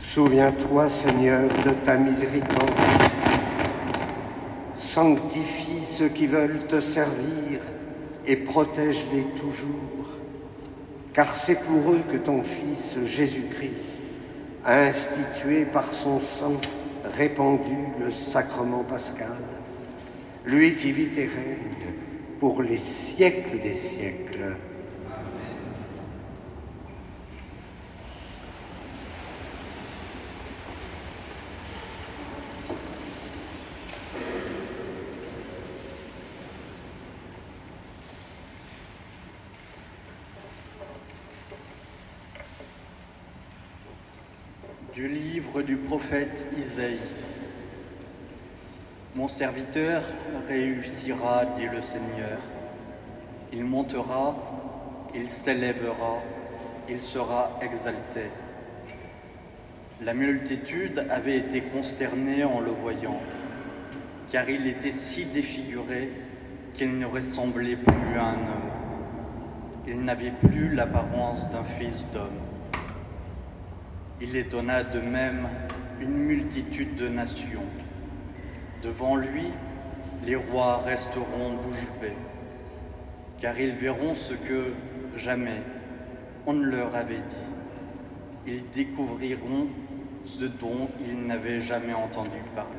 Souviens-toi, Seigneur, de ta miséricorde. Sanctifie ceux qui veulent te servir et protège-les toujours, car c'est pour eux que ton Fils Jésus-Christ a institué par son sang répandu le sacrement pascal, lui qui vit et règne pour les siècles des siècles. Du livre du prophète Isaïe. Mon serviteur réussira, dit le Seigneur. Il montera, il s'élèvera, il sera exalté. La multitude avait été consternée en le voyant, car il était si défiguré qu'il ne ressemblait plus à un homme. Il n'avait plus l'apparence d'un fils d'homme. Il étonna de même une multitude de nations. Devant lui, les rois resteront bouche bée, car ils verront ce que jamais on ne leur avait dit. Ils découvriront ce dont ils n'avaient jamais entendu parler.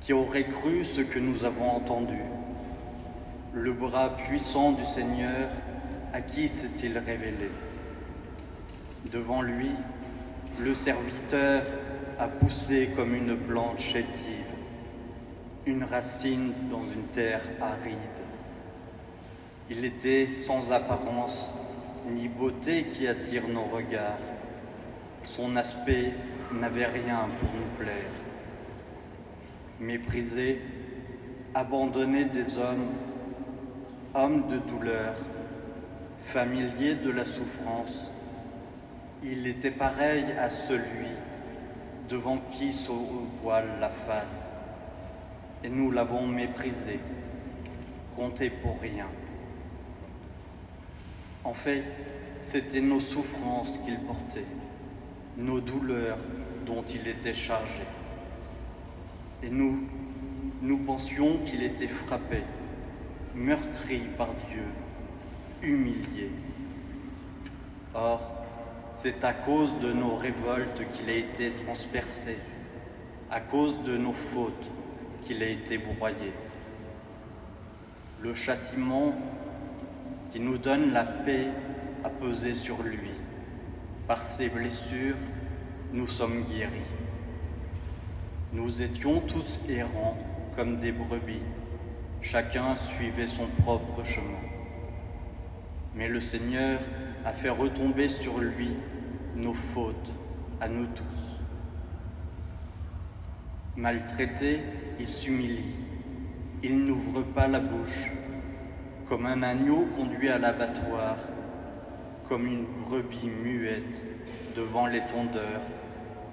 Qui aurait cru ce que nous avons entendu? Le bras puissant du Seigneur, à qui s'est-il révélé? Devant lui, le serviteur a poussé comme une plante chétive, une racine dans une terre aride. Il était sans apparence ni beauté qui attire nos regards. Son aspect n'avait rien pour nous plaire. Méprisé, abandonné des hommes, homme de douleur, familier de la souffrance, il était pareil à celui devant qui se voile la face, et nous l'avons méprisé, compté pour rien. En fait, c'était nos souffrances qu'il portait, nos douleurs dont il était chargé. Et nous pensions qu'il était frappé, meurtri par Dieu, humilié. Or, c'est à cause de nos révoltes qu'il a été transpercé, à cause de nos fautes qu'il a été broyé. Le châtiment qui nous donne la paix a pesé sur lui. Par ses blessures, nous sommes guéris. Nous étions tous errants comme des brebis, chacun suivait son propre chemin. Mais le Seigneur a fait retomber sur lui nos fautes, à nous tous. Maltraité, il s'humilie, il n'ouvre pas la bouche, comme un agneau conduit à l'abattoir, comme une brebis muette devant les tondeurs,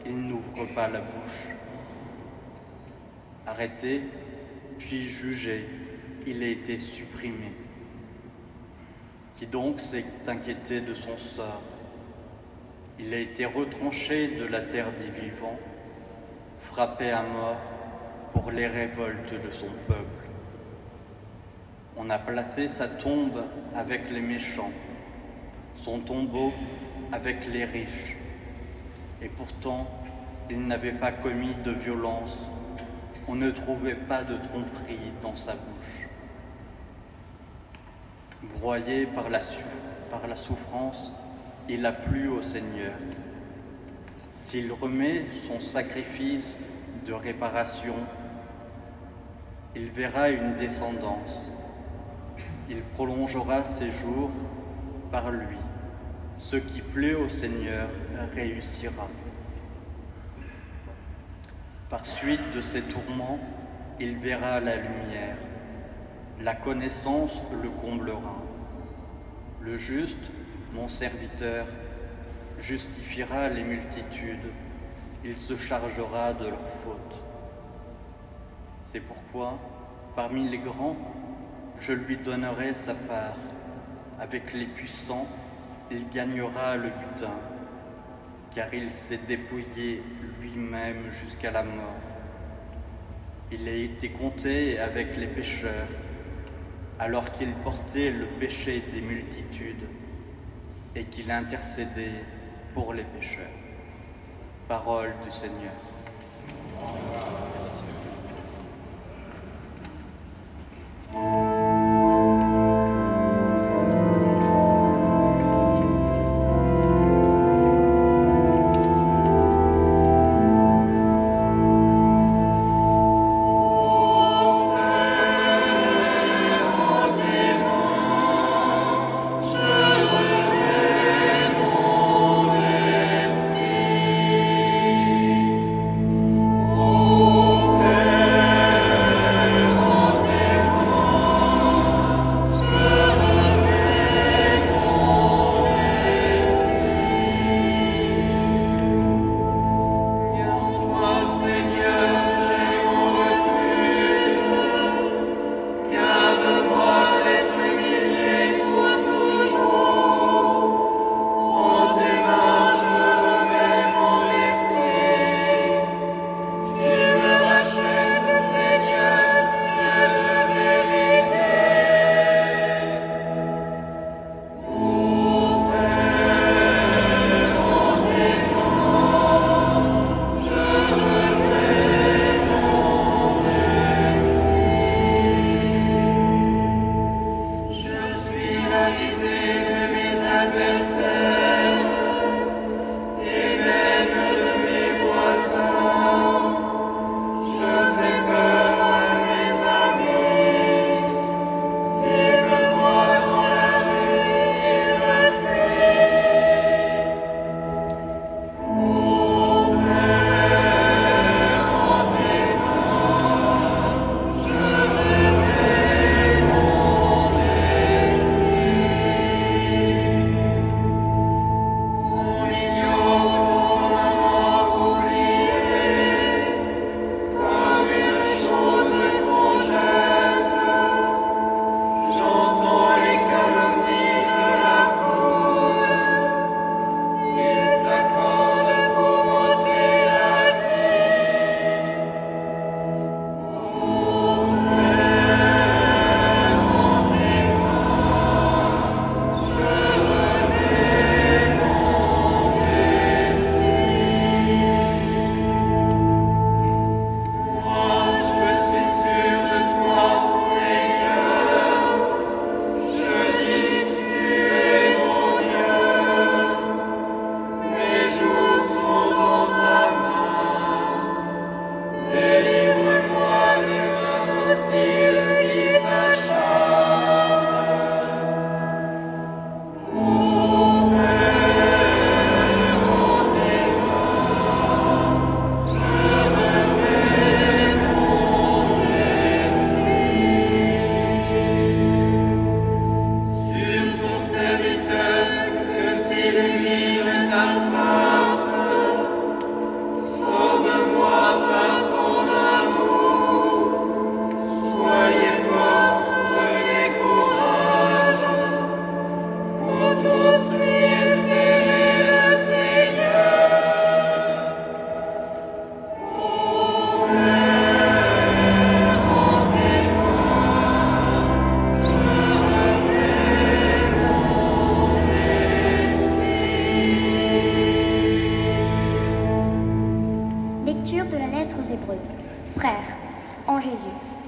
il n'ouvre pas la bouche. Arrêté, puis jugé, il a été supprimé. Qui donc s'est inquiété de son sort? Il a été retranché de la terre des vivants, frappé à mort pour les révoltes de son peuple. On a placé sa tombe avec les méchants, son tombeau avec les riches. Et pourtant, il n'avait pas commis de violence, on ne trouvait pas de tromperie dans sa bouche. Broyé par la souffrance, il a plu au Seigneur. S'il remet son sacrifice de réparation, il verra une descendance. Il prolongera ses jours par lui. Ce qui plaît au Seigneur réussira. Par suite de ses tourments, il verra la lumière. La connaissance le comblera. Le juste, mon serviteur, justifiera les multitudes. Il se chargera de leurs fautes. C'est pourquoi, parmi les grands, je lui donnerai sa part. Avec les puissants, il gagnera le butin. car il s'est dépouillé lui-même jusqu'à la mort. Il a été compté avec les pécheurs, alors qu'il portait le péché des multitudes et qu'il intercédait pour les pécheurs. Parole du Seigneur.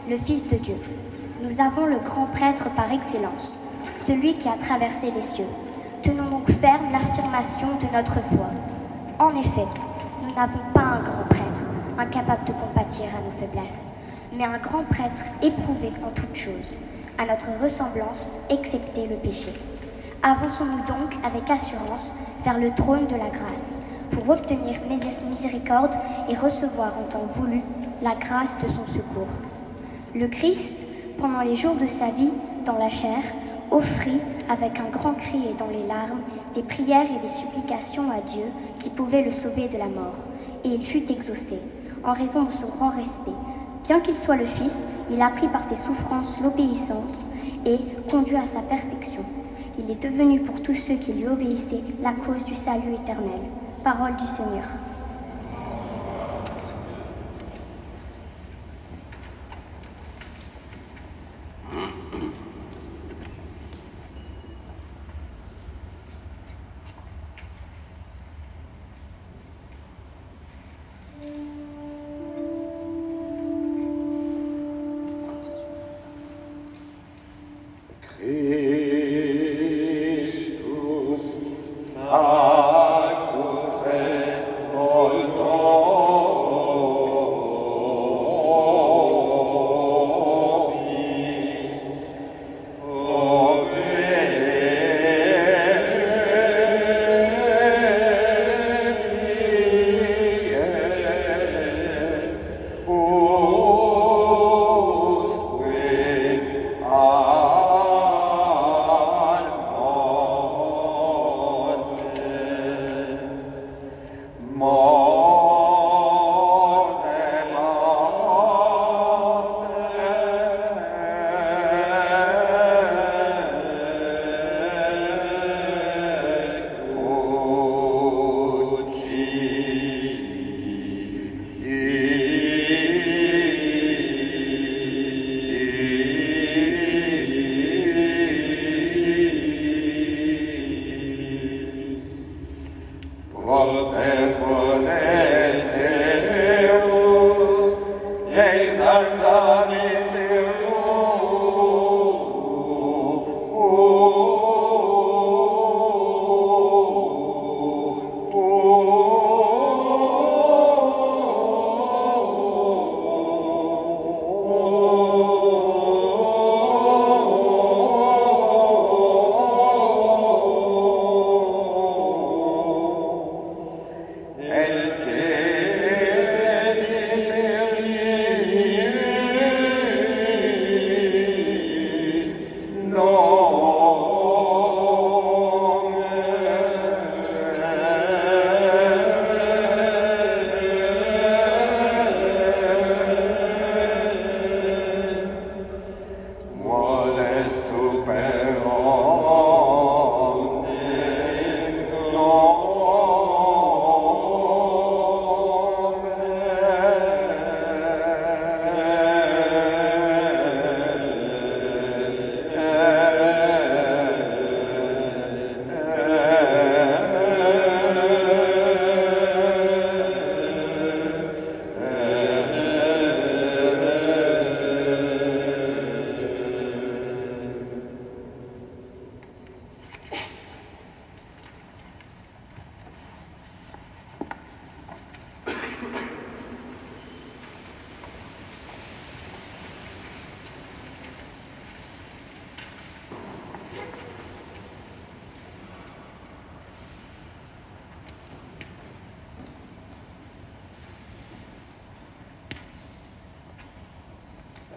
le Fils de Dieu. Nous avons le grand prêtre par excellence, celui qui a traversé les cieux. Tenons donc ferme l'affirmation de notre foi. En effet, nous n'avons pas un grand prêtre, incapable de compatir à nos faiblesses, mais un grand prêtre éprouvé en toutes choses, à notre ressemblance, excepté le péché. Avançons-nous donc avec assurance vers le trône de la grâce, pour obtenir miséricorde et recevoir en temps voulu la grâce de son secours. Le Christ, pendant les jours de sa vie dans la chair, offrit avec un grand cri et dans les larmes des prières et des supplications à Dieu qui pouvaient le sauver de la mort, et il fut exaucé, en raison de son grand respect. Bien qu'il soit le Fils, il apprit par ses souffrances l'obéissance et conduit à sa perfection. Il est devenu pour tous ceux qui lui obéissaient la cause du salut éternel. Parole du Seigneur.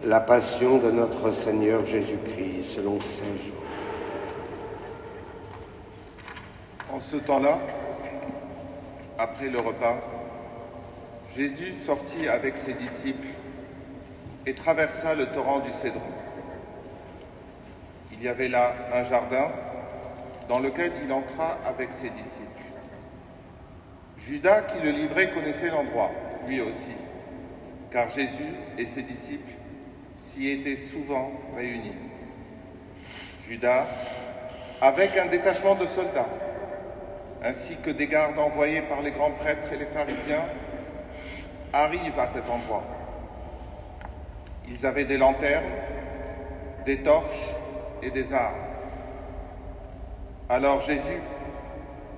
La passion de notre Seigneur Jésus-Christ selon Saint Jean. En ce temps-là, après le repas, Jésus sortit avec ses disciples et traversa le torrent du Cédron. Il y avait là un jardin dans lequel il entra avec ses disciples. Judas, qui le livrait, connaissait l'endroit, lui aussi, car Jésus et ses disciples s'y étaient souvent réunis. Judas, avec un détachement de soldats, ainsi que des gardes envoyés par les grands prêtres et les pharisiens, arrive à cet endroit. Ils avaient des lanternes, des torches et des armes. Alors Jésus,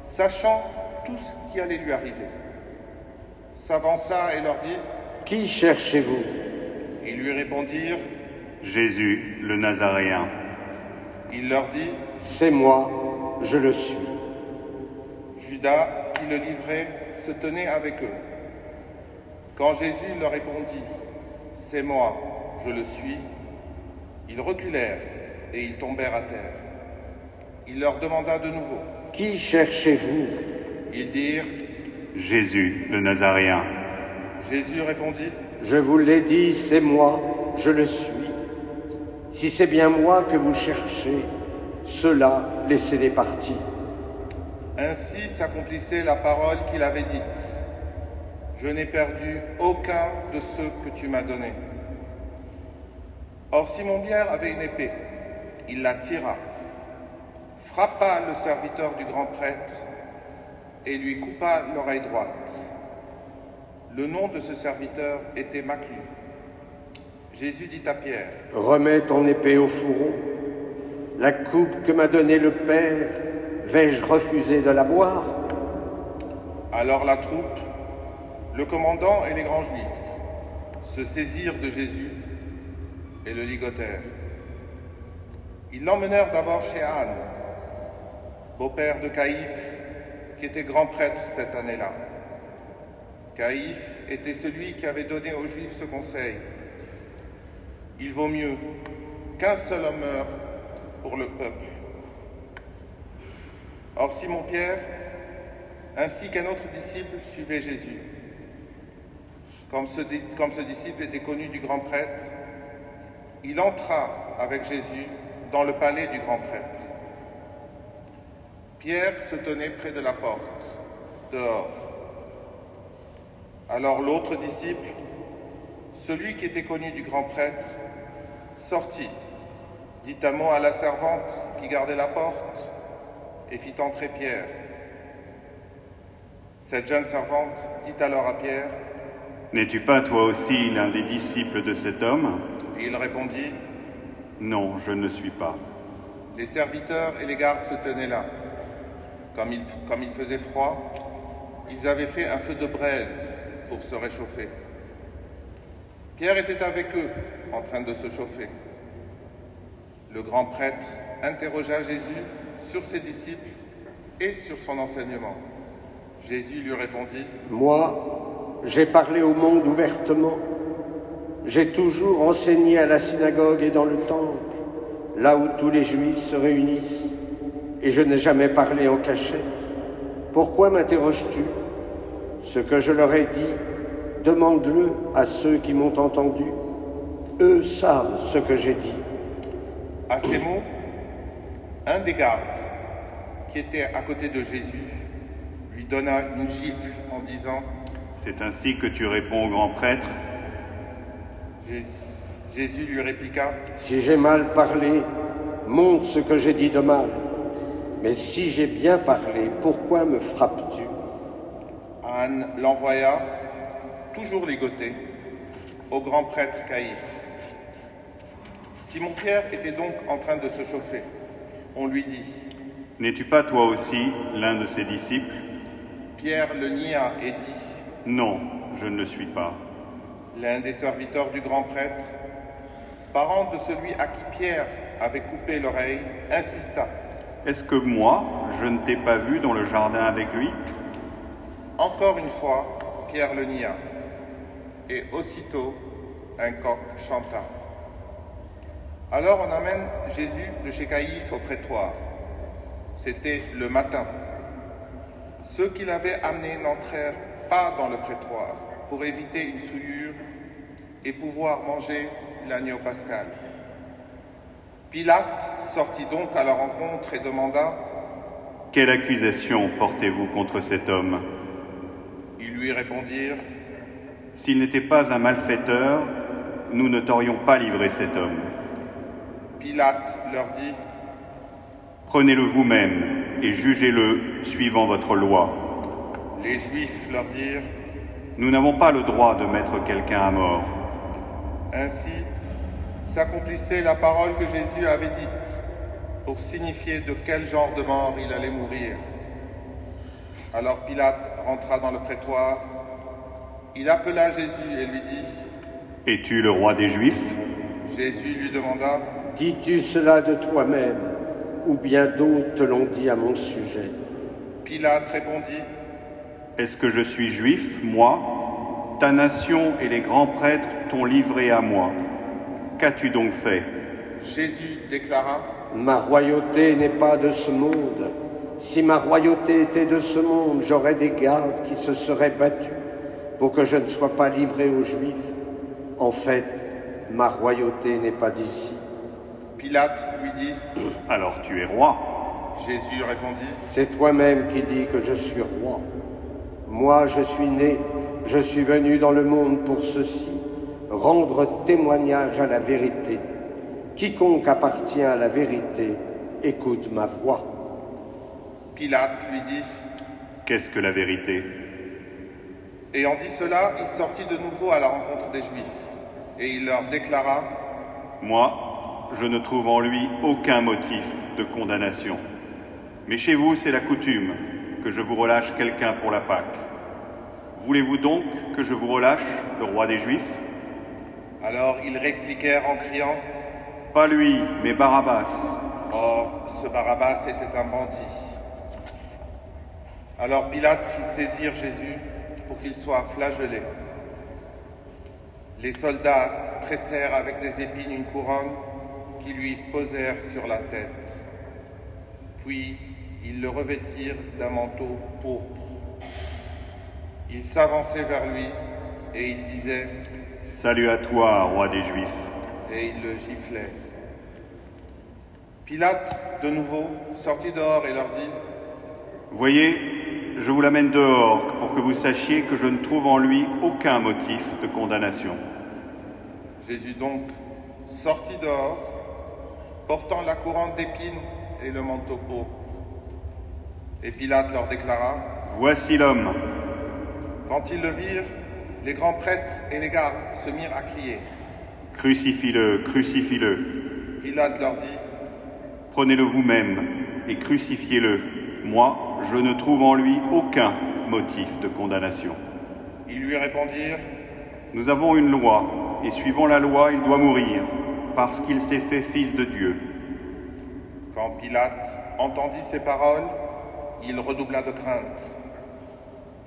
sachant tout ce qui allait lui arriver, s'avança et leur dit : « Qui cherchez-vous ? » Ils lui répondirent : « Jésus, le Nazaréen. » Il leur dit : « C'est moi, je le suis. » Judas, qui le livrait, se tenait avec eux. Quand Jésus leur répondit : « C'est moi, je le suis », ils reculèrent et ils tombèrent à terre. Il leur demanda de nouveau : « Qui cherchez-vous » Ils dirent : « Jésus, le Nazaréen. » Jésus répondit : « Je vous l'ai dit, c'est moi, je le suis. Si c'est bien moi que vous cherchez, ceux-là, laissez-les partir. » Ainsi s'accomplissait la parole qu'il avait dite. Je n'ai perdu aucun de ceux que tu m'as donnés. Or Simon-Pierre avait une épée. Il la tira, frappa le serviteur du grand prêtre et lui coupa l'oreille droite. Le nom de ce serviteur était Maclu. Jésus dit à Pierre, « Remets ton épée au fourreau. La coupe que m'a donnée le Père, vais-je refuser de la boire ?» Alors la troupe, le commandant et les grands juifs se saisirent de Jésus et le ligotèrent. Ils l'emmenèrent d'abord chez Anne, beau-père de Caïphe, qui était grand prêtre cette année-là. Caïphe était celui qui avait donné aux Juifs ce conseil. Il vaut mieux qu'un seul homme meure pour le peuple. Or Simon-Pierre, ainsi qu'un autre disciple, suivait Jésus. Comme ce disciple était connu du grand prêtre, il entra avec Jésus dans le palais du grand prêtre. Pierre se tenait près de la porte, dehors. Alors l'autre disciple, celui qui était connu du grand prêtre, sortit, dit un mot à la servante qui gardait la porte et fit entrer Pierre. Cette jeune servante dit alors à Pierre, « N'es-tu pas toi aussi l'un des disciples de cet homme » Et il répondit, « Non, je ne suis pas. » Les serviteurs et les gardes se tenaient là. Comme il faisait froid, ils avaient fait un feu de braise pour se réchauffer. Pierre était avec eux, en train de se chauffer. Le grand prêtre interrogea Jésus sur ses disciples et sur son enseignement. Jésus lui répondit, « Moi, j'ai parlé au monde ouvertement. J'ai toujours enseigné à la synagogue et dans le temple, là où tous les Juifs se réunissent, et je n'ai jamais parlé en cachette. Pourquoi m'interroges-tu? Ce que je leur ai dit, demande-le à ceux qui m'ont entendu. Eux savent ce que j'ai dit. » À ces mots, un des gardes, qui était à côté de Jésus, lui donna une gifle en disant, « C'est ainsi que tu réponds au grand prêtre ?» Jésus lui répliqua, « Si j'ai mal parlé, montre ce que j'ai dit de mal. Mais si j'ai bien parlé, pourquoi me frappes-tu » Anne l'envoya, toujours ligoté, au grand prêtre Caïphe. Simon-Pierre était donc en train de se chauffer. On lui dit, « N'es-tu pas toi aussi l'un de ses disciples » Pierre le nia et dit, « Non, je ne le suis pas. » L'un des serviteurs du grand prêtre, parent de celui à qui Pierre avait coupé l'oreille, insista. « Est-ce que moi, je ne t'ai pas vu dans le jardin avec lui ?» Encore une fois, Pierre le nia, et aussitôt un coq chanta. Alors on amène Jésus de chez Caïphe au prétoire. C'était le matin. Ceux qui l'avaient amené n'entrèrent pas dans le prétoire pour éviter une souillure et pouvoir manger l'agneau pascal. Pilate sortit donc à leur rencontre et demanda, « Quelle accusation portez-vous contre cet homme ?» Ils lui répondirent, « S'il n'était pas un malfaiteur, nous ne t'aurions pas livré cet homme. » Pilate leur dit, « Prenez-le vous-même et jugez-le suivant votre loi. » Les Juifs leur dirent, « Nous n'avons pas le droit de mettre quelqu'un à mort. » Ainsi s'accomplissait la parole que Jésus avait dite pour signifier de quel genre de mort il allait mourir. Alors Pilate rentra dans le prétoire. Il appela Jésus et lui dit, « Es-tu le roi des Juifs ?» Jésus lui demanda, « Dis-tu cela de toi-même, ou bien d'autres te l'ont dit à mon sujet ?» Pilate répondit, « Est-ce que je suis juif, moi? Ta nation et les grands prêtres t'ont livré à moi. Qu'as-tu donc fait ?» Jésus déclara, « Ma royauté n'est pas de ce monde. Si ma royauté était de ce monde, j'aurais des gardes qui se seraient battus pour que je ne sois pas livré aux Juifs. En fait, ma royauté n'est pas d'ici. » Pilate lui dit, « Alors tu es roi ?» Jésus répondit, c'est toi-même qui dis que je suis roi. Moi, je suis né, je suis venu dans le monde pour ceci, rendre témoignage à la vérité. Quiconque appartient à la vérité, écoute ma voix. Pilate lui dit, Qu'est-ce que la vérité? ayant dit cela, il sortit de nouveau à la rencontre des Juifs, et il leur déclara, Moi, je ne trouve en lui aucun motif de condamnation. Mais chez vous, c'est la coutume que je vous relâche quelqu'un pour la Pâque. Voulez-vous donc que je vous relâche le roi des Juifs? Alors ils répliquèrent en criant, Pas lui, mais Barabbas. or ce Barabbas était un bandit. Alors Pilate fit saisir Jésus pour qu'il soit flagellé. Les soldats tressèrent avec des épines une couronne qui lui posèrent sur la tête. Puis ils le revêtirent d'un manteau pourpre. Ils s'avançaient vers lui et ils disaient, Salut à toi, roi des Juifs. et ils le giflaient. Pilate, de nouveau, sortit dehors et leur dit, Voyez, je vous l'amène dehors pour que vous sachiez que je ne trouve en lui aucun motif de condamnation. Jésus donc sortit dehors, portant la couronne d'épines et le manteau pourpre. Et Pilate leur déclara, Voici l'homme. quand ils le virent, les grands prêtres et les gardes se mirent à crier. Crucifie-le, crucifie-le. Pilate leur dit, Prenez-le vous-même et crucifiez-le. Moi, je ne trouve en lui aucun motif de condamnation. ils lui répondirent, Nous avons une loi, et suivant la loi, il doit mourir, parce qu'il s'est fait fils de Dieu. quand Pilate entendit ces paroles, il redoubla de crainte.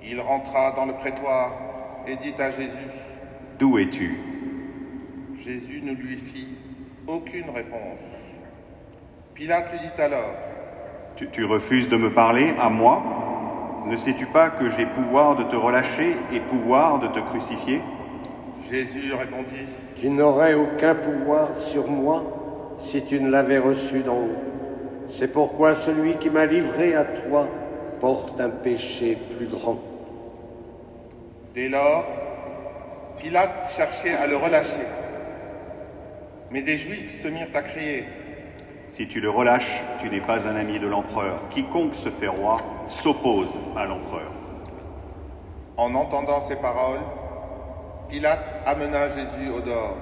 Il rentra dans le prétoire et dit à Jésus, D'où es-tu? Jésus ne lui fit aucune réponse. Pilate lui dit alors, Tu refuses de me parler, à moi? Ne sais-tu pas que j'ai pouvoir de te relâcher et pouvoir de te crucifier? Jésus répondit, Tu n'aurais aucun pouvoir sur moi si tu ne l'avais reçu d'en haut. C'est pourquoi celui qui m'a livré à toi porte un péché plus grand. Dès lors, Pilate cherchait à le relâcher. Mais des Juifs se mirent à crier, Si tu le relâches, tu n'es pas un ami de l'empereur. Quiconque se fait roi s'oppose à l'empereur. En entendant ces paroles, Pilate amena Jésus au dehors.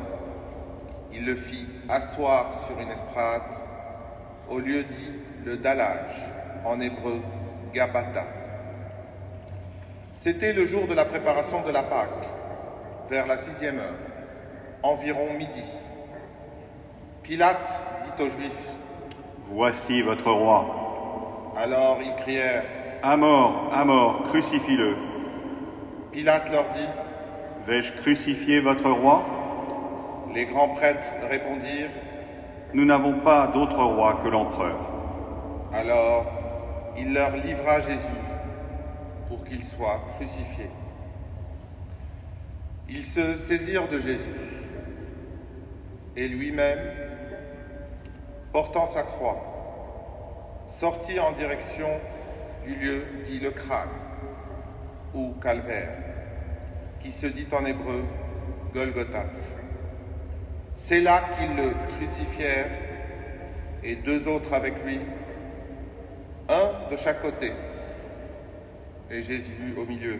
Il le fit asseoir sur une estrade, au lieu dit le dallage, en hébreu Gabata. C'était le jour de la préparation de la Pâque, vers la 6e heure, environ midi. Pilate dit aux Juifs, Voici votre roi. alors ils crièrent, À mort, crucifie-le. Pilate leur dit, Vais-je crucifier votre roi? les grands prêtres répondirent, Nous n'avons pas d'autre roi que l'empereur. alors il leur livra Jésus pour qu'il soit crucifié. Ils se saisirent de Jésus et lui-même, portant sa croix, sortit en direction du lieu dit le crâne ou calvaire, qui se dit en hébreu Golgotha. C'est là qu'ils le crucifièrent et 2 autres avec lui, un de chaque côté, et Jésus au milieu.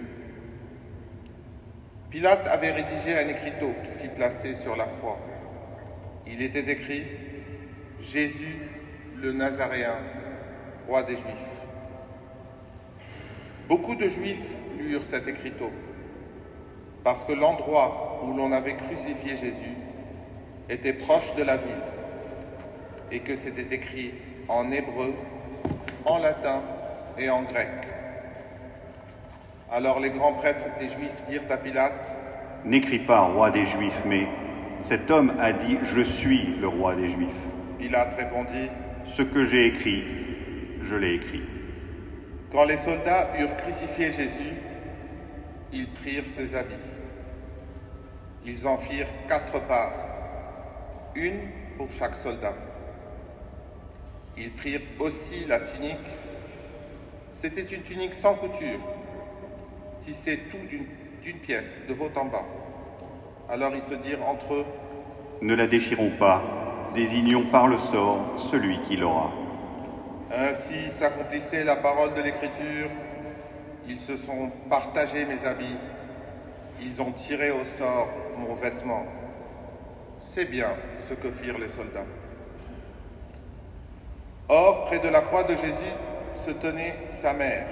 Pilate avait rédigé un écriteau qu'il fit placer sur la croix. Il était écrit « Jésus le Nazaréen, roi des Juifs ». Beaucoup de Juifs lurent cet écriteau, parce que l'endroit où l'on avait crucifié Jésus était proche de la ville, et que c'était écrit en hébreu, en latin et en grec. Alors les grands prêtres des Juifs dirent à Pilate, « N'écris pas roi des Juifs, mais cet homme a dit « Je suis le roi des Juifs ». Pilate répondit, Ce que j'ai écrit, je l'ai écrit. quand les soldats eurent crucifié Jésus, ils prirent ses habits. Ils en firent 4 parts, une pour chaque soldat. Ils prirent aussi la tunique. C'était une tunique sans couture, tissée tout d'une pièce, de haut en bas. Alors ils se dirent entre eux, « Ne la déchirons pas, désignons par le sort celui qui l'aura. » Ainsi s'accomplissait la parole de l'Écriture. Ils se sont partagés mes habits. Ils ont tiré au sort mon vêtement. C'est bien ce que firent les soldats. Or, près de la croix de Jésus se tenait sa mère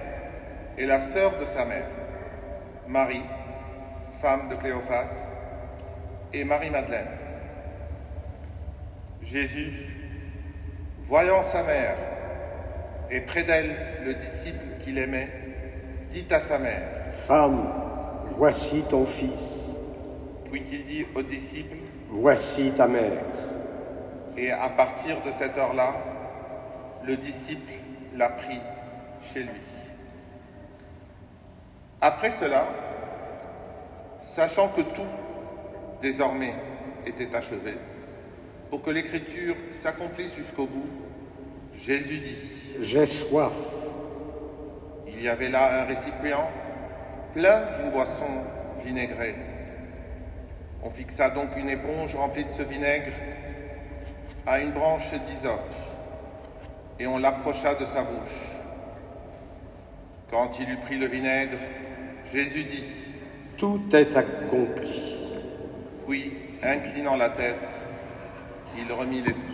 et la sœur de sa mère, Marie, femme de Cléophas, et Marie-Madeleine. Jésus, voyant sa mère et près d'elle le disciple qu'il aimait, dit à sa mère, « Femme, voici ton fils. » Puis il dit au disciple, « Voici ta mère. » Et à partir de cette heure-là, le disciple l'a pris chez lui. Après cela, sachant que tout, désormais, était achevé, pour que l'Écriture s'accomplisse jusqu'au bout, Jésus dit, « J'ai soif. » Il y avait là un récipient plein d'une boisson vinaigrée. On fixa donc une éponge remplie de ce vinaigre à une branche d'hysope et on l'approcha de sa bouche. Quand il eut pris le vinaigre, Jésus dit, « Tout est accompli. » Puis, inclinant la tête, il remit l'esprit.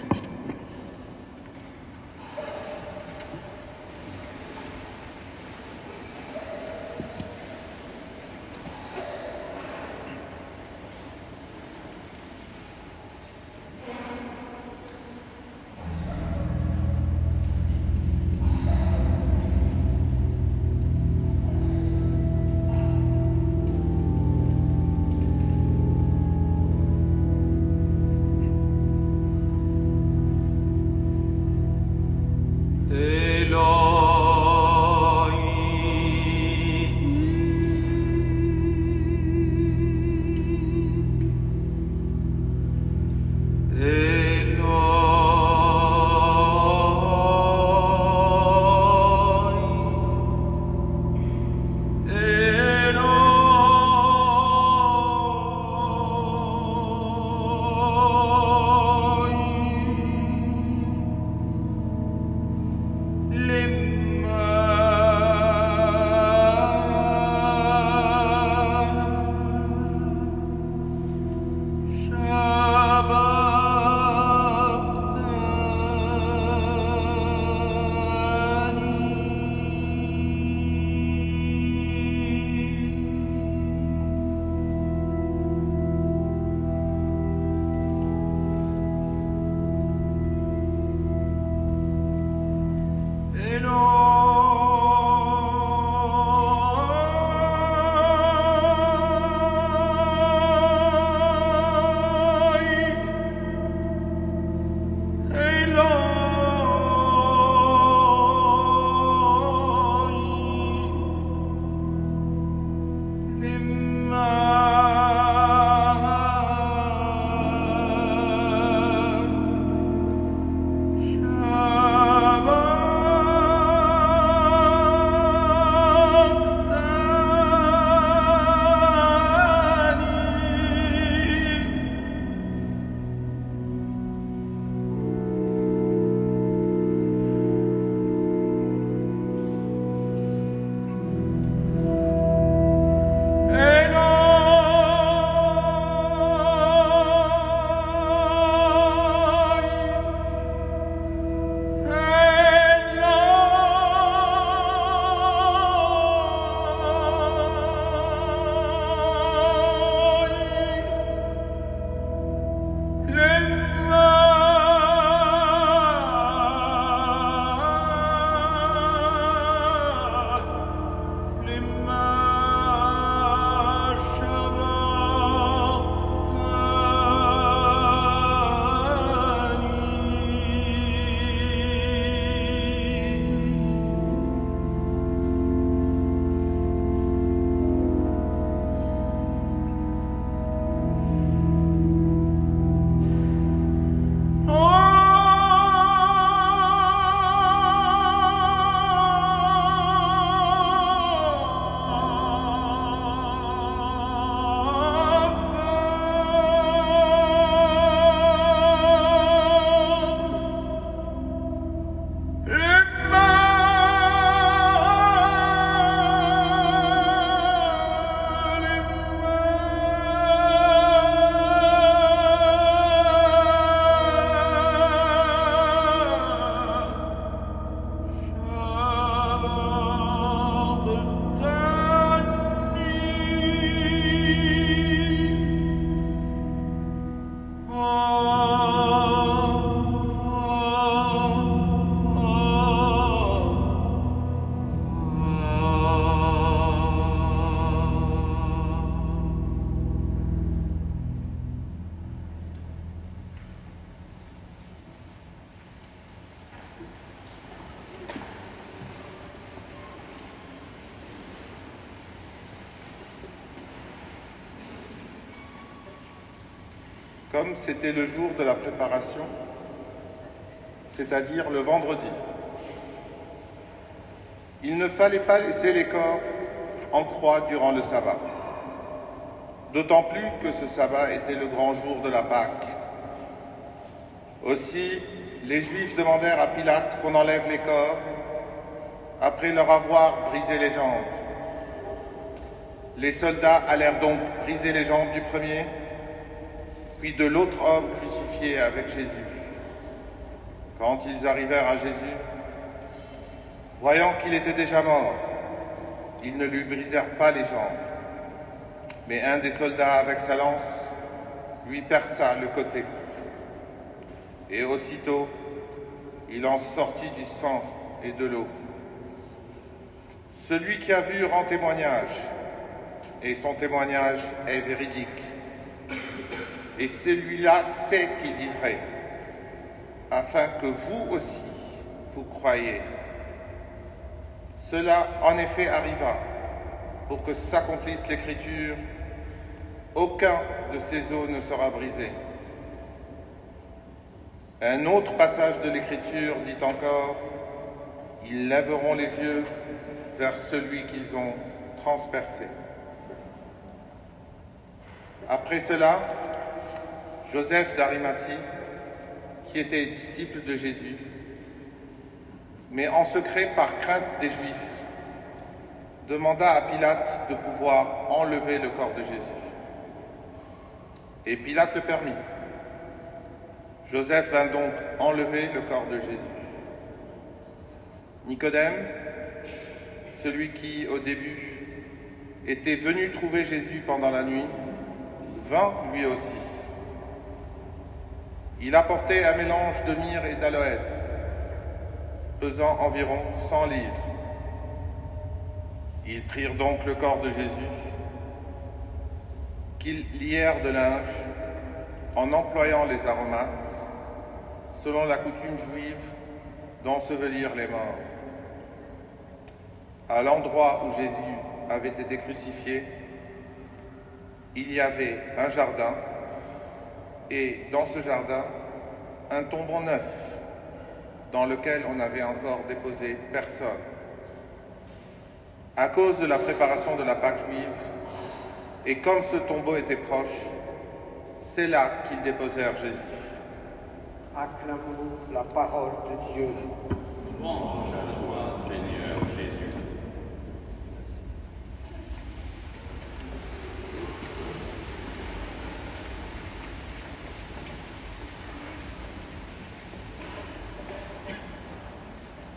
comme c'était le jour de la préparation, c'est-à-dire le vendredi. Il ne fallait pas laisser les corps en croix durant le sabbat, d'autant plus que ce sabbat était le grand jour de la Pâque. Aussi, les Juifs demandèrent à Pilate qu'on enlève les corps après leur avoir brisé les jambes. Les soldats allèrent donc briser les jambes du premier, puis de l'autre homme crucifié avec Jésus. Quand ils arrivèrent à Jésus, voyant qu'il était déjà mort, ils ne lui brisèrent pas les jambes, mais un des soldats avec sa lance lui perça le côté. Et aussitôt, il en sortit du sang et de l'eau. Celui qui a vu rend témoignage, et son témoignage est véridique. Et celui-là sait qu'il dit vrai, afin que vous aussi, vous croyiez. Cela, en effet, arriva, pour que s'accomplisse l'Écriture, aucun de ces os ne sera brisé. Un autre passage de l'Écriture dit encore, « Ils lèveront les yeux vers celui qu'ils ont transpercé. » Après cela, Joseph d'Arimathie, qui était disciple de Jésus, mais en secret par crainte des Juifs, demanda à Pilate de pouvoir enlever le corps de Jésus. Et Pilate le permit. Joseph vint donc enlever le corps de Jésus. Nicodème, celui qui, au début, était venu trouver Jésus pendant la nuit, vint lui aussi. Il apportait un mélange de myrrhe et d'aloès, pesant environ 100 livres. Ils prirent donc le corps de Jésus, qu'ils lièrent de linge, en employant les aromates, selon la coutume juive d'ensevelir les morts. À l'endroit où Jésus avait été crucifié, il y avait un jardin, et dans ce jardin, un tombeau neuf, dans lequel on n'avait encore déposé personne. À cause de la préparation de la Pâque juive, et comme ce tombeau était proche, c'est là qu'ils déposèrent Jésus. Acclamons la parole de Dieu. Louange à toi, Seigneur Jésus.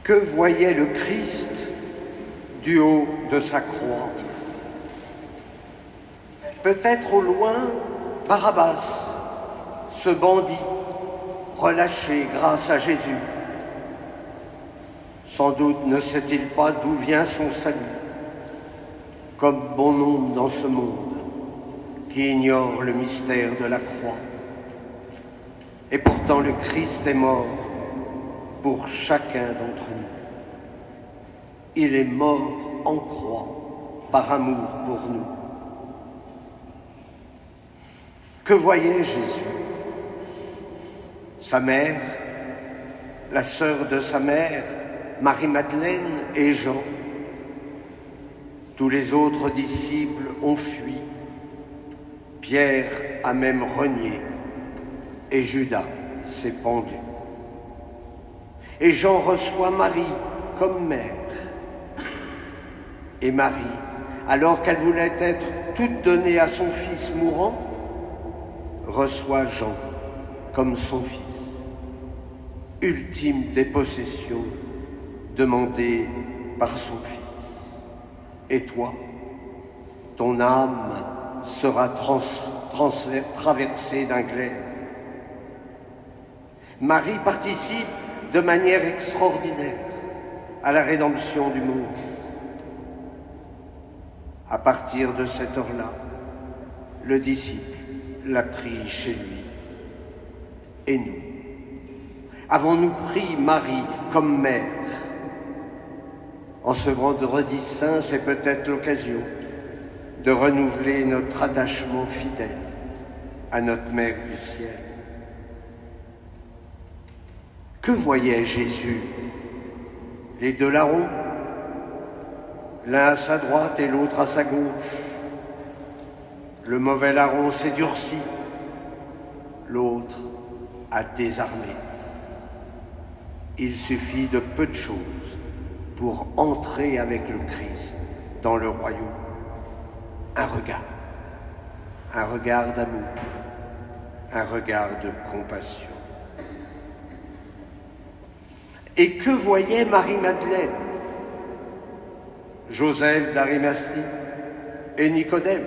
Que voyait le Christ du haut de sa croix? Peut-être au loin, Barabbas, ce bandit relâché grâce à Jésus. Sans doute ne sait-il pas d'où vient son salut, comme bon nombre dans ce monde qui ignore le mystère de la croix. Et pourtant le Christ est mort pour chacun d'entre nous. Il est mort en croix par amour pour nous. Que voyait Jésus? Sa mère, la sœur de sa mère, Marie-Madeleine et Jean. Tous les autres disciples ont fui. Pierre a même renié et Judas s'est pendu. Et Jean reçoit Marie comme mère. Et Marie, alors qu'elle voulait être toute donnée à son fils mourant, reçoit Jean comme son fils. Ultime des possessions demandées par son fils. Et toi, ton âme sera traversée d'un glaive. Marie participe de manière extraordinaire à la rédemption du monde. À partir de cette heure-là, le disciple l'a pris chez lui. Et nous, avons-nous pris Marie comme mère? En ce vendredi saint, c'est peut-être l'occasion de renouveler notre attachement fidèle à notre Mère du ciel. Que voyait Jésus? Les deux larrons, l'un à sa droite et l'autre à sa gauche. Le mauvais larron s'est durci, l'autre a désarmé. Il suffit de peu de choses pour entrer avec le Christ dans le royaume. Un regard d'amour, un regard de compassion. Et que voyait Marie-Madeleine, Joseph d'Arimathie et Nicodème,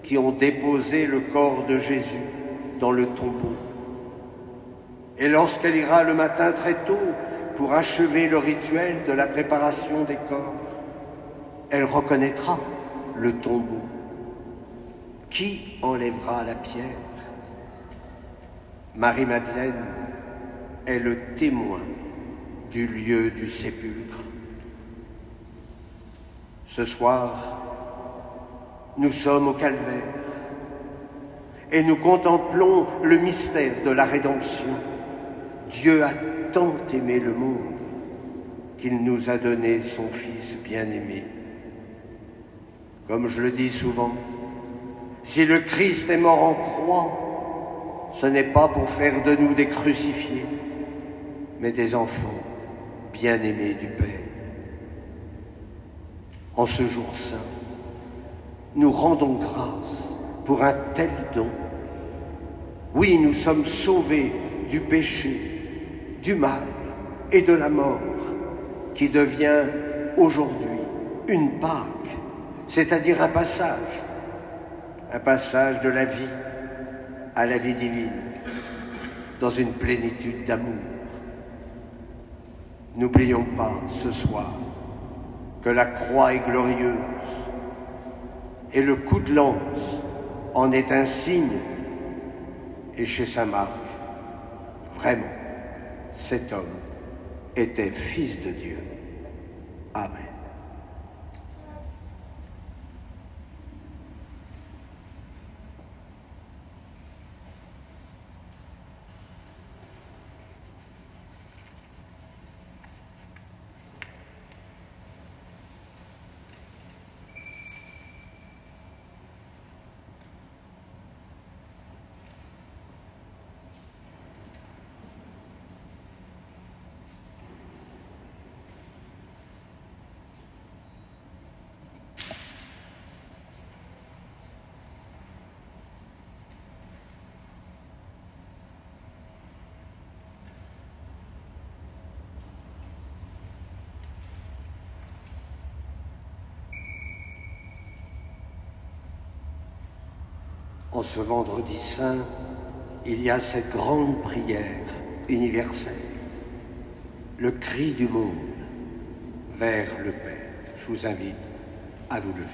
qui ont déposé le corps de Jésus dans le tombeau? Et lorsqu'elle ira le matin très tôt pour achever le rituel de la préparation des corps, elle reconnaîtra le tombeau. Qui enlèvera la pierre? Marie-Madeleine est le témoin du lieu du sépulcre. Ce soir, nous sommes au calvaire et nous contemplons le mystère de la rédemption. Dieu a tant aimé le monde qu'il nous a donné son Fils bien-aimé. Comme je le dis souvent, si le Christ est mort en croix, ce n'est pas pour faire de nous des crucifiés, mais des enfants bien-aimés du Père. En ce jour saint, nous rendons grâce pour un tel don. Oui, nous sommes sauvés du péché, du mal et de la mort, qui devient aujourd'hui une Pâque, c'est-à-dire un passage de la vie à la vie divine, dans une plénitude d'amour. N'oublions pas ce soir que la croix est glorieuse et le coup de lance en est un signe. Et chez saint Marc, vraiment, cet homme était fils de Dieu. Amen. En ce vendredi saint, il y a cette grande prière universelle, le cri du monde vers le Père. Je vous invite à vous lever.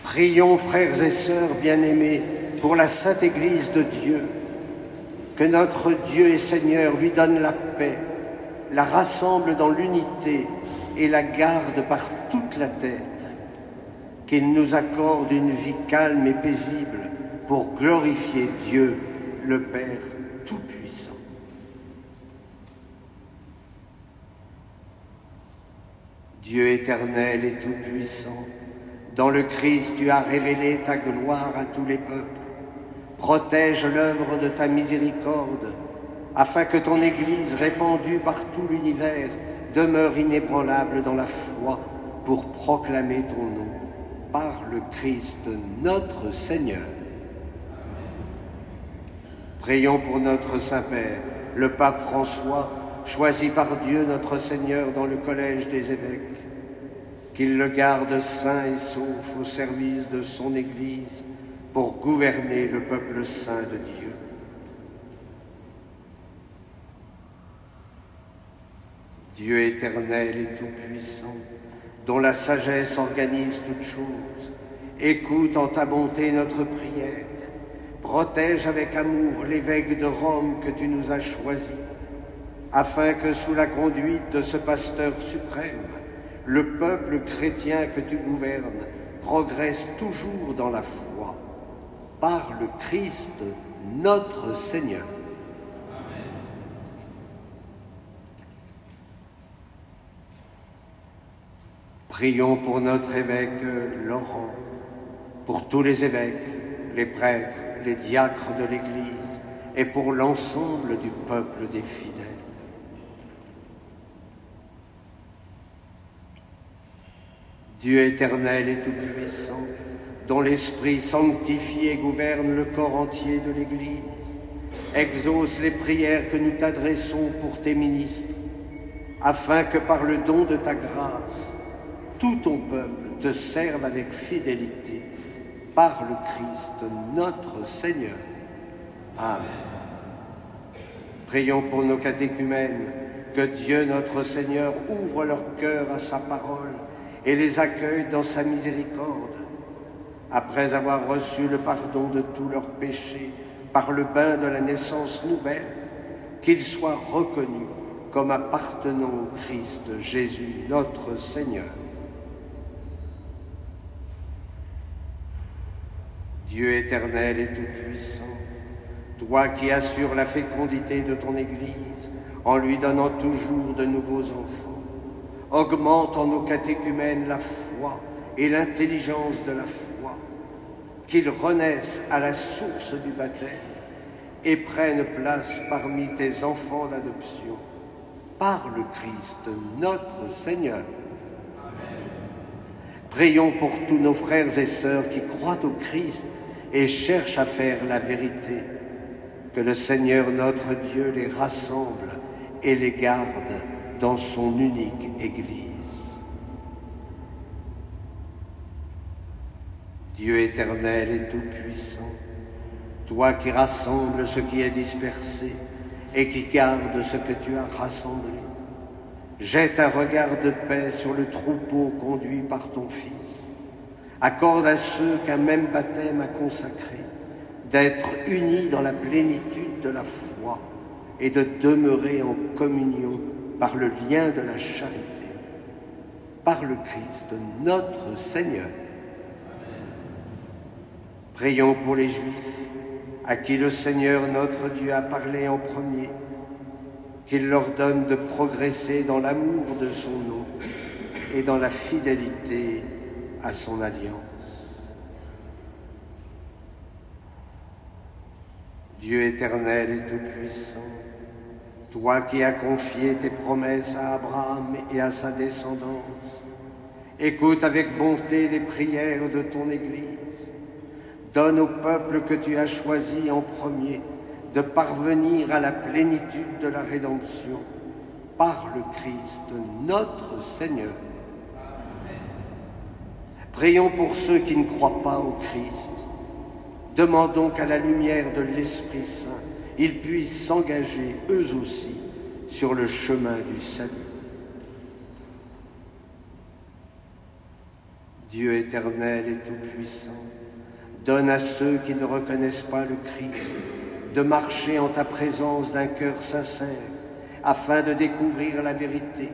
Prions, frères et sœurs bien-aimés, pour la Sainte Église de Dieu, que notre Dieu et Seigneur lui donne la paix, la rassemble dans l'unité et la garde par toute la terre, qu'il nous accorde une vie calme et paisible pour glorifier Dieu, le Père Tout-Puissant. Dieu éternel et tout-puissant, dans le Christ tu as révélé ta gloire à tous les peuples. Protège l'œuvre de ta miséricorde, afin que ton Église, répandue par tout l'univers, demeure inébranlable dans la foi pour proclamer ton nom. Par le Christ notre Seigneur. Prions pour notre Saint-Père, le pape François, choisi par Dieu notre Seigneur dans le collège des évêques, qu'il le garde sain et sauf au service de son Église pour gouverner le peuple saint de Dieu. Dieu éternel et tout-puissant, dont la sagesse organise toutes choses, écoute en ta bonté notre prière, protège avec amour l'évêque de Rome que tu nous as choisi, afin que sous la conduite de ce pasteur suprême, le peuple chrétien que tu gouvernes progresse toujours dans la foi, par le Christ notre Seigneur. Amen. Prions pour notre évêque Laurent, pour tous les évêques, les prêtres, les diacres de l'Église et pour l'ensemble du peuple des fidèles. Dieu éternel et tout-puissant, dont l'Esprit sanctifie et gouverne le corps entier de l'Église, exauce les prières que nous t'adressons pour tes ministres, afin que par le don de ta grâce, tout ton peuple te serve avec fidélité, par le Christ notre Seigneur. Amen. Prions pour nos catéchumènes, que Dieu notre Seigneur ouvre leur cœur à sa parole et les accueille dans sa miséricorde. Après avoir reçu le pardon de tous leurs péchés par le bain de la naissance nouvelle, qu'ils soient reconnus comme appartenant au Christ Jésus notre Seigneur. Dieu éternel et tout-puissant, toi qui assures la fécondité de ton Église en lui donnant toujours de nouveaux enfants, augmente en nos catéchumènes la foi et l'intelligence de la foi, qu'ils renaissent à la source du baptême et prennent place parmi tes enfants d'adoption, par le Christ notre Seigneur. Amen. Prions pour tous nos frères et sœurs qui croient au Christ et cherchent à faire la vérité, que le Seigneur notre Dieu les rassemble et les garde dans son unique Église. Dieu éternel et tout-puissant, toi qui rassembles ce qui est dispersé et qui gardes ce que tu as rassemblé, jette un regard de paix sur le troupeau conduit par ton Fils. Accorde à ceux qu'un même baptême a consacrés d'être unis dans la plénitude de la foi et de demeurer en communion par le lien de la charité, par le Christ notre Seigneur. Amen. Prions pour les Juifs à qui le Seigneur notre Dieu a parlé en premier, qu'il leur donne de progresser dans l'amour de son nom et dans la fidélité à son alliance. Dieu éternel et tout-puissant, toi qui as confié tes promesses à Abraham et à sa descendance, écoute avec bonté les prières de ton Église. Donne au peuple que tu as choisi en premier de parvenir à la plénitude de la rédemption par le Christ notre Seigneur. Prions pour ceux qui ne croient pas au Christ. Demandons qu'à la lumière de l'Esprit Saint, ils puissent s'engager eux aussi sur le chemin du salut. Dieu éternel et tout-puissant, donne à ceux qui ne reconnaissent pas le Christ de marcher en ta présence d'un cœur sincère afin de découvrir la vérité.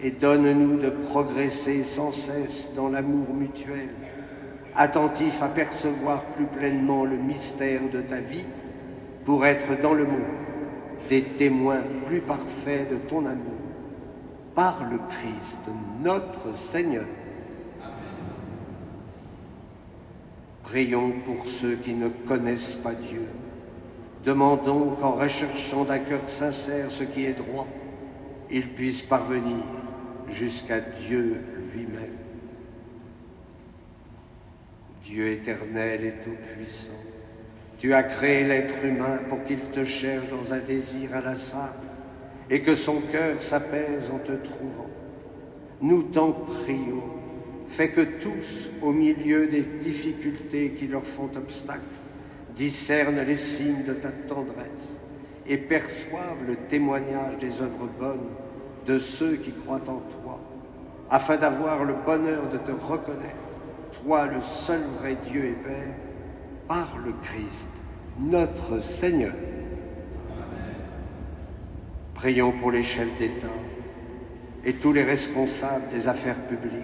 Et donne-nous de progresser sans cesse dans l'amour mutuel, attentifs à percevoir plus pleinement le mystère de ta vie pour être dans le monde des témoins plus parfaits de ton amour, par le Christ notre Seigneur. Prions pour ceux qui ne connaissent pas Dieu. Demandons qu'en recherchant d'un cœur sincère ce qui est droit, ils puissent parvenir jusqu'à Dieu lui-même. Dieu éternel et tout-puissant, tu as créé l'être humain pour qu'il te cherche dans un désir inlassable et que son cœur s'apaise en te trouvant. Nous t'en prions, fais que tous, au milieu des difficultés qui leur font obstacle, discernent les signes de ta tendresse et perçoivent le témoignage des œuvres bonnes de ceux qui croient en toi, afin d'avoir le bonheur de te reconnaître, toi le seul vrai Dieu et Père, par le Christ, notre Seigneur. Amen. Prions pour les chefs d'État et tous les responsables des affaires publiques.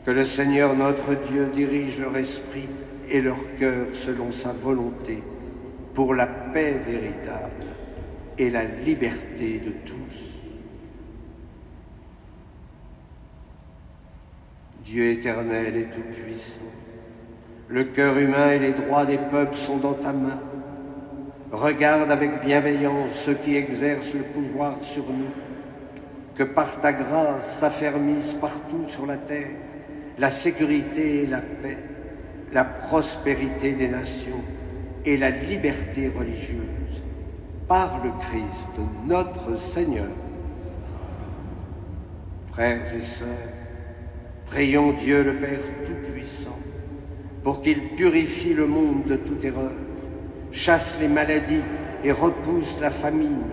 Que le Seigneur notre Dieu dirige leur esprit et leur cœur selon sa volonté, pour la paix véritable et la liberté de tous. Dieu éternel et tout-puissant, le cœur humain et les droits des peuples sont dans ta main. Regarde avec bienveillance ceux qui exercent le pouvoir sur nous, que par ta grâce s'affermissent partout sur la terre la sécurité et la paix, la prospérité des nations et la liberté religieuse, par le Christ notre Seigneur. Frères et sœurs, prions Dieu le Père Tout-Puissant pour qu'il purifie le monde de toute erreur, chasse les maladies et repousse la famine,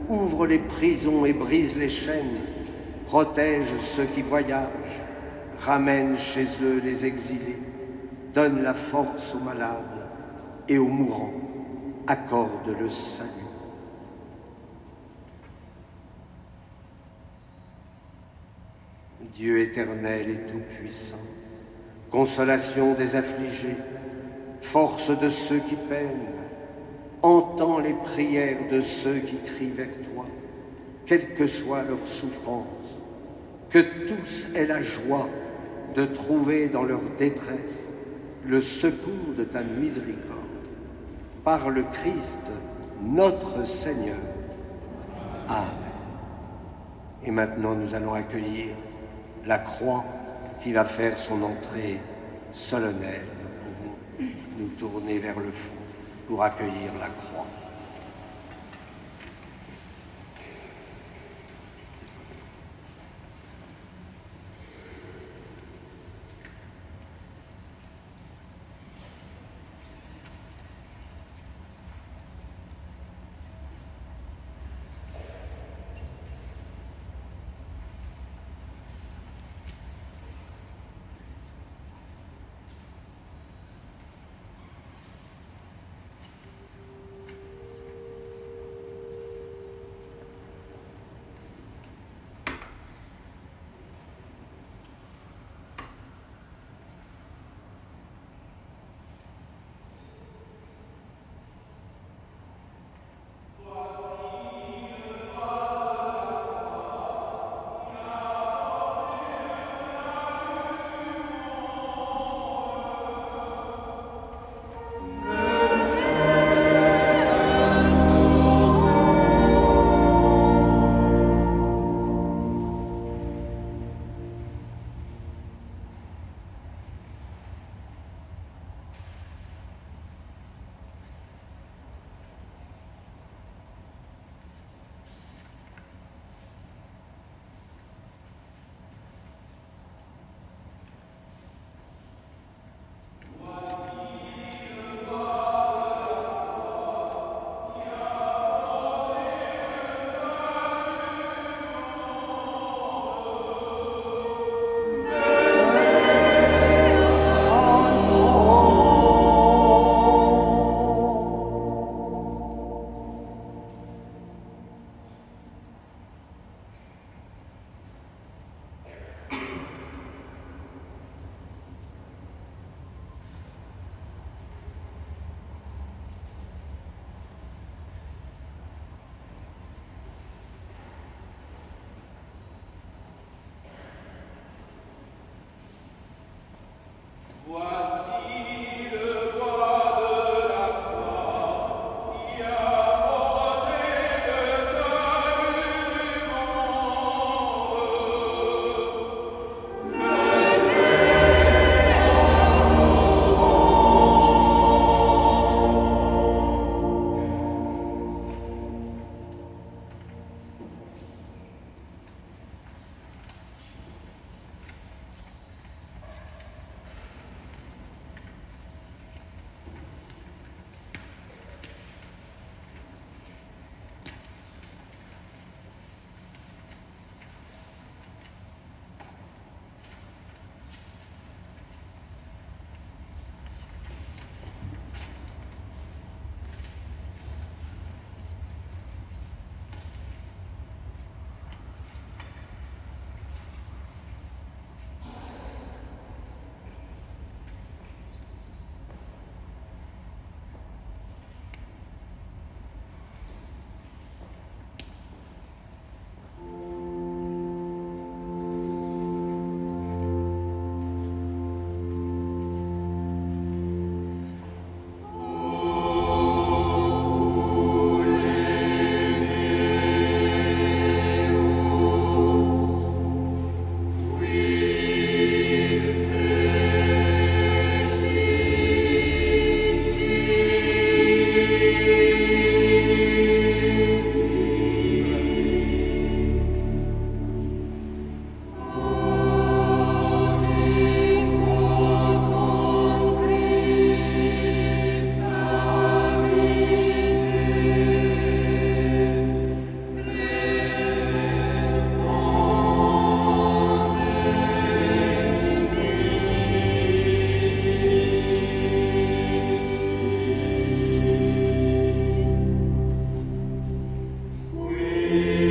ouvre les prisons et brise les chaînes, protège ceux qui voyagent, ramène chez eux les exilés, donne la force aux malades et aux mourants, accorde le salut. Dieu éternel et tout-puissant, consolation des affligés, force de ceux qui peinent, entends les prières de ceux qui crient vers toi, quelle que soit leur souffrance, que tous aient la joie de trouver dans leur détresse le secours de ta miséricorde, par le Christ notre Seigneur. Amen. Et maintenant nous allons accueillir la croix qui va faire son entrée solennelle. Nous pouvons nous tourner vers le fond pour accueillir la croix. Sing,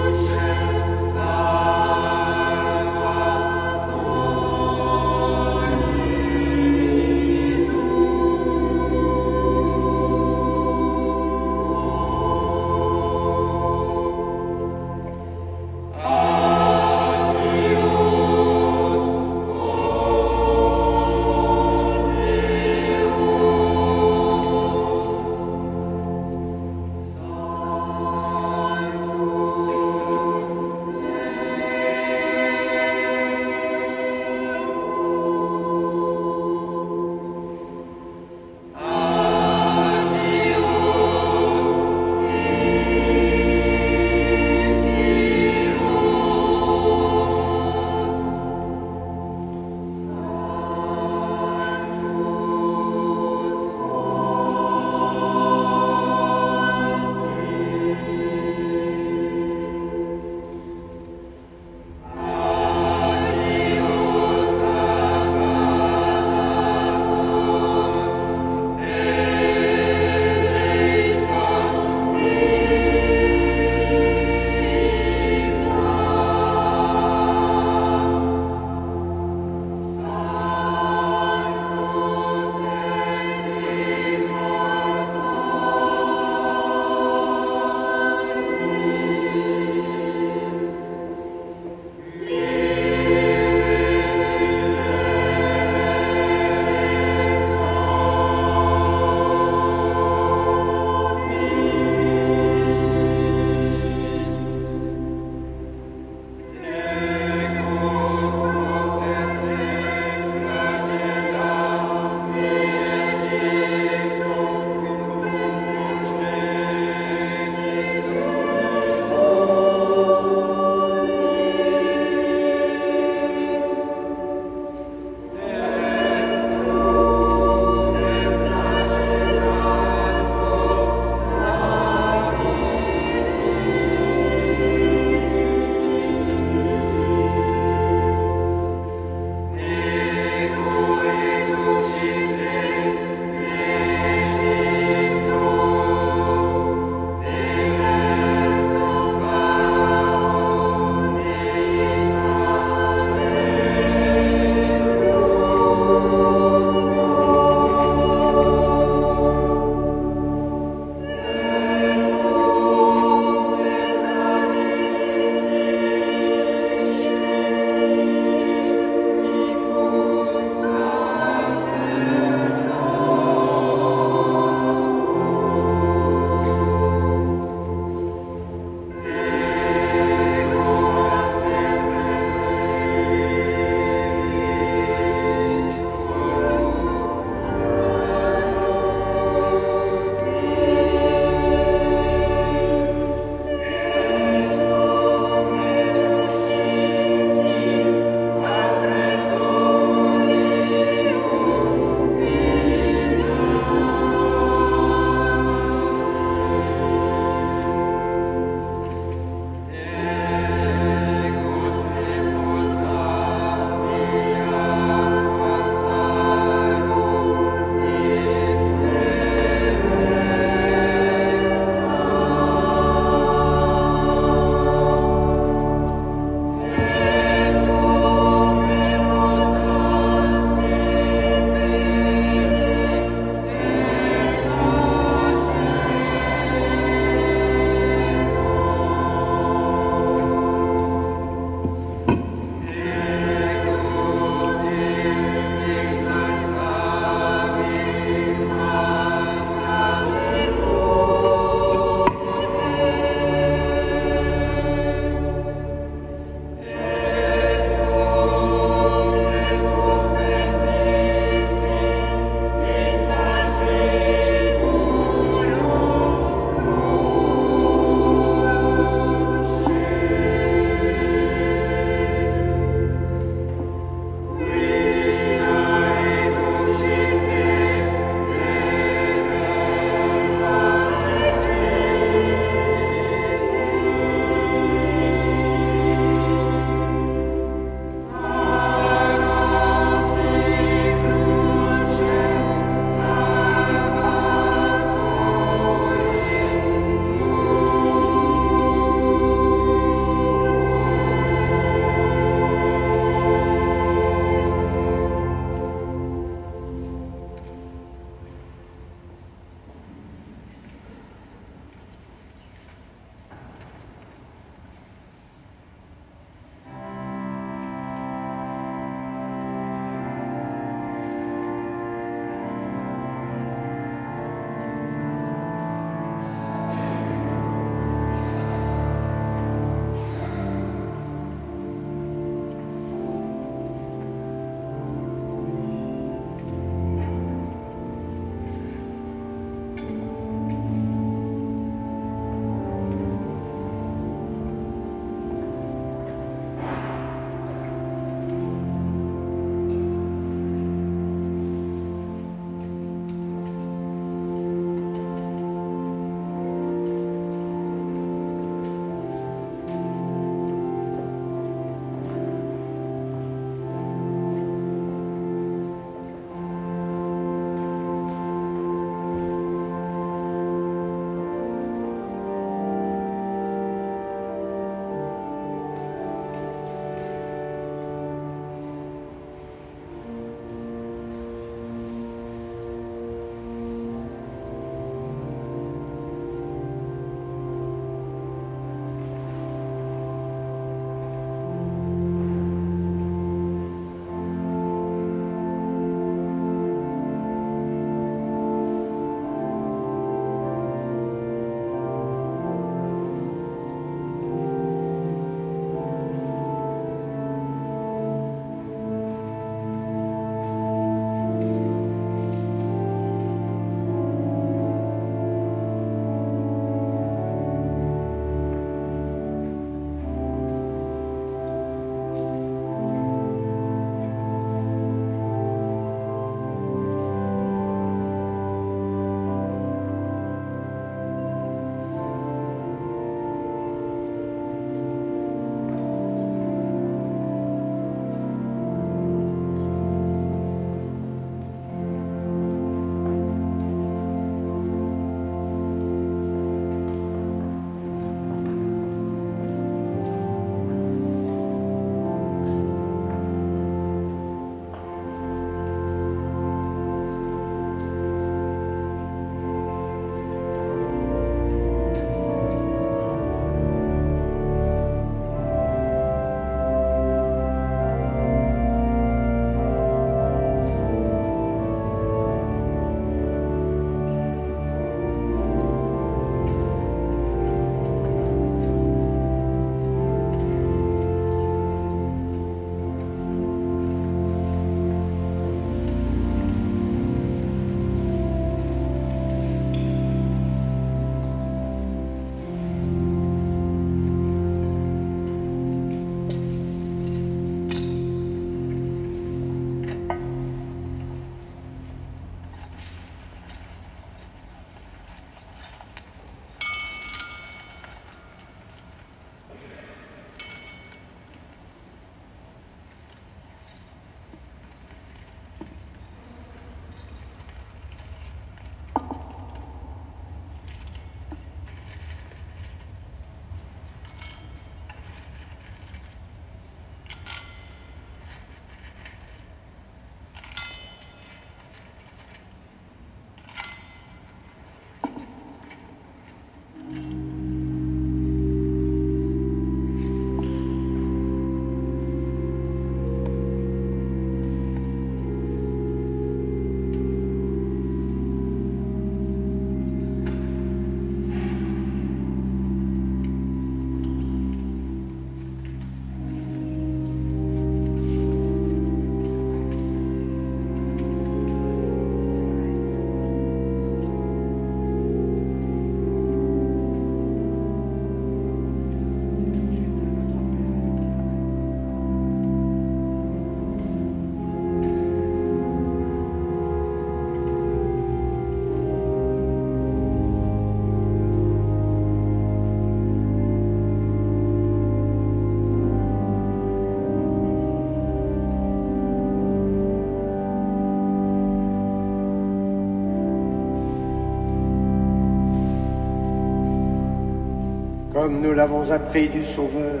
Comme nous l'avons appris du Sauveur,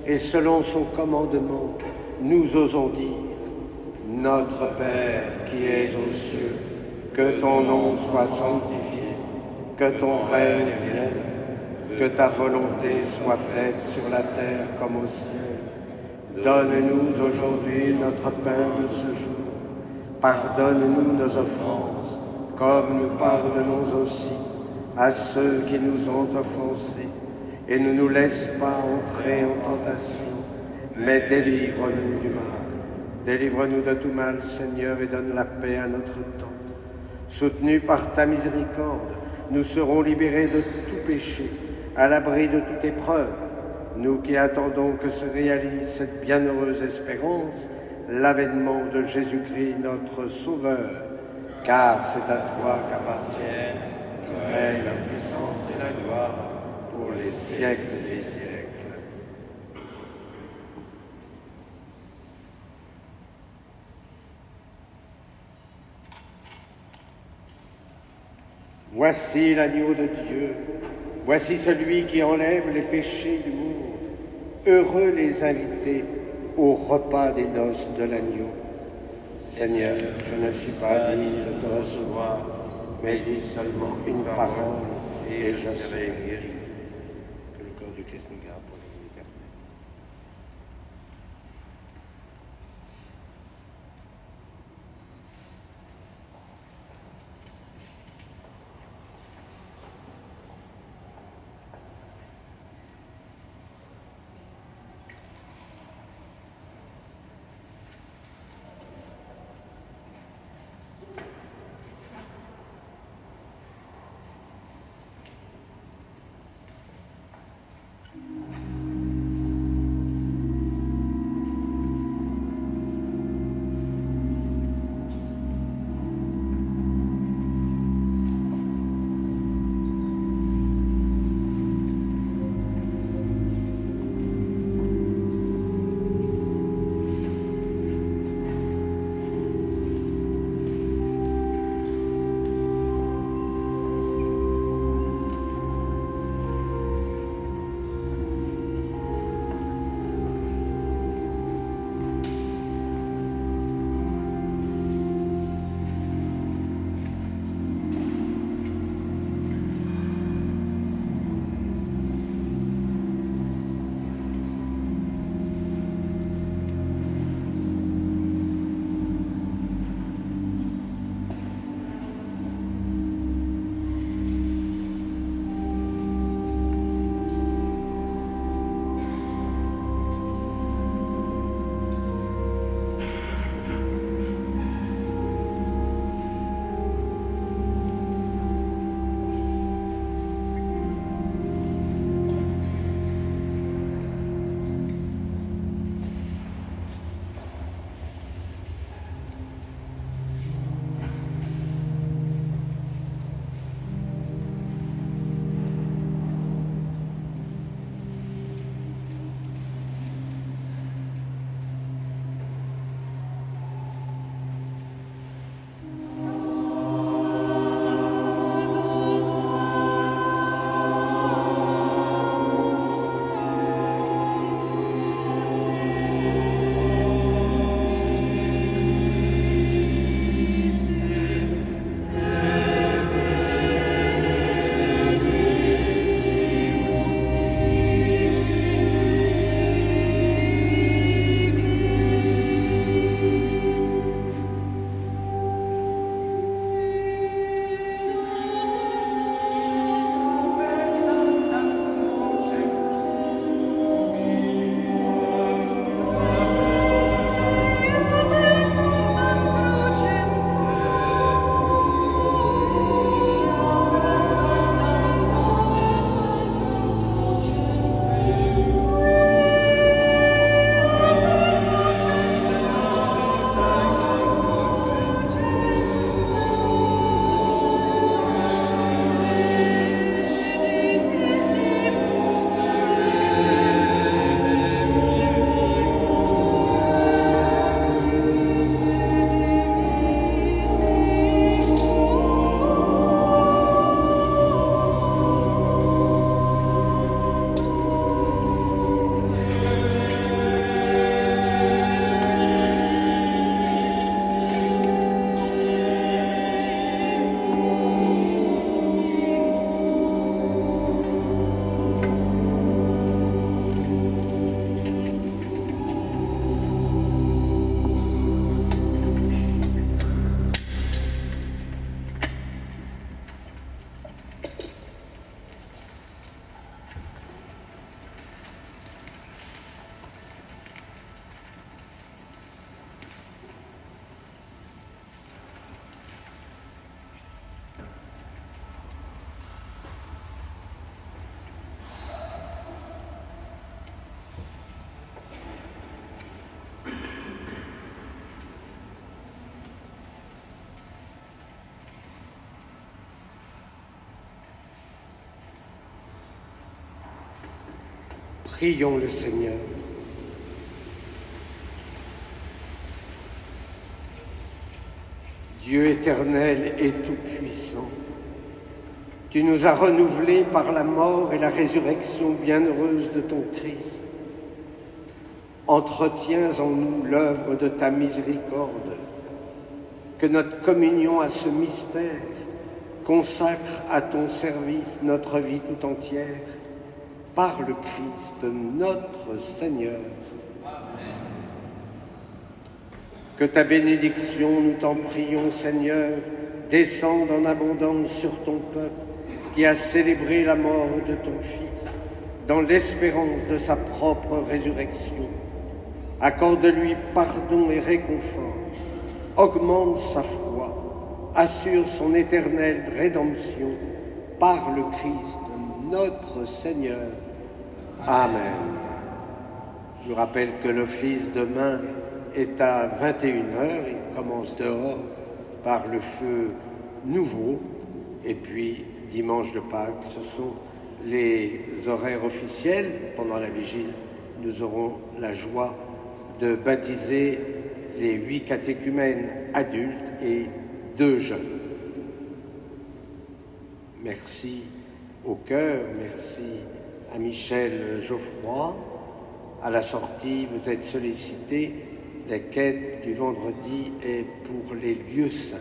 et selon son commandement, nous osons dire: Notre Père qui es aux cieux, que ton nom soit sanctifié, que ton règne vienne, que ta volonté soit faite sur la terre comme au ciel. Donne-nous aujourd'hui notre pain de ce jour. Pardonne-nous nos offenses, comme nous pardonnons aussi à ceux qui nous ont offensés. Et ne nous laisse pas entrer en tentation, mais délivre-nous du mal. Délivre-nous de tout mal, Seigneur, et donne la paix à notre temps. Soutenus par ta miséricorde, nous serons libérés de tout péché, à l'abri de toute épreuve. Nous qui attendons que se réalise cette bienheureuse espérance, l'avènement de Jésus-Christ, notre Sauveur. Car c'est à toi qu'appartiennent le règne, la puissance et la gloire pour les siècles des siècles. Voici l'agneau de Dieu, voici celui qui enlève les péchés du monde. Heureux les invités au repas des noces de l'agneau. Seigneur, je ne suis pas digne de te recevoir, mais dis seulement une parole et je serai guéri. Que le corps du Christ nous garde pour la vie éternelle. Prions le Seigneur. Dieu éternel et tout-puissant, tu nous as renouvelés par la mort et la résurrection bienheureuse de ton Christ. Entretiens en nous l'œuvre de ta miséricorde, que notre communion à ce mystère consacre à ton service notre vie tout entière, par le Christ notre Seigneur. Amen. Que ta bénédiction, nous t'en prions, Seigneur, descende en abondance sur ton peuple qui a célébré la mort de ton Fils dans l'espérance de sa propre résurrection. Accorde-lui pardon et réconfort, augmente sa foi, assure son éternelle rédemption par le Christ notre Seigneur. Amen. Je vous rappelle que l'office demain est à 21h, il commence dehors par le feu nouveau, et puis dimanche de Pâques, ce sont les horaires officiels. Pendant la vigile, nous aurons la joie de baptiser les 8 catéchumènes adultes et 2 jeunes. Merci au chœur, merci à Michel Geoffroy. À la sortie, vous êtes sollicités. La quête du vendredi est pour les lieux saints.